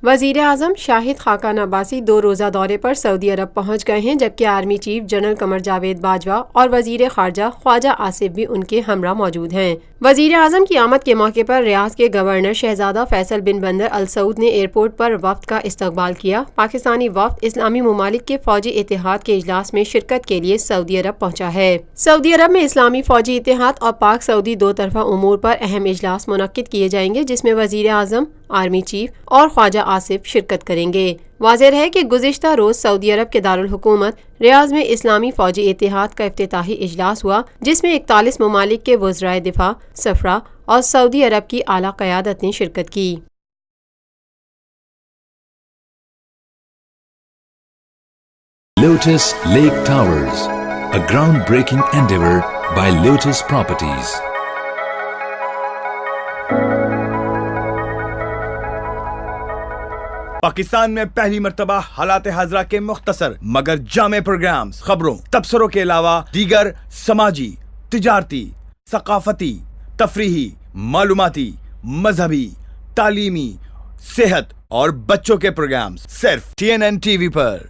وزیراعظم شاہد خاقان عباسی 2 روزہ دورے پر سعودی عرب پہنچ گئے ہیں، جبکہ army chief general Qamar Javed Bajwa اور وزیر خارجہ خواجہ عباسی بھی ان کے ہمراہ موجود ہیں۔ وزیراعظم کی آمد کے موقع پر ریاض کے گورنر شہزادہ فیصل بن بندر السعود نے ایئرپورٹ پر وفد کا استقبال کیا۔ پاکستانی وفد اسلامی ممالک کے فوجی اتحاد کے اجلاس میں شرکت کے لیے سعودی عرب پہنچا ہے۔ سعودی عرب میں اسلامی فوجی اتحاد اور پاک سعودی 2 طرفہ امور پر اہم اجلاس منعقد کیے جائیں گے، جس میں وزیراعظم، آرمی چیف اور خواجہ آصف شرکت کریں گے۔ واضح ہے کہ گزشتہ روز سعودی عرب کے دارالحکومت ریاض میں اسلامی فوجی اتحاد کا افتتاحی اجلاس ہوا، جس میں 41 ممالک کے وزرائے دفاع، سفراء اور سعودی عرب کی اعلیٰ قیادت نے شرکت کی۔ Lotus Lake Towers, a groundbreaking endeavor by Lotus Properties. Pakistan میں پہلی مرتبہ حالات حاضرہ کے مختصر مگر جامع پروگرامز، خبروں، تبصروں کے علاوہ دیگر سماجی، تجارتی، ثقافتی، تفریحی، معلوماتی، مذہبی، تعلیمی، صحت اور بچوں کے پروگرامز صرف TNN TV پر۔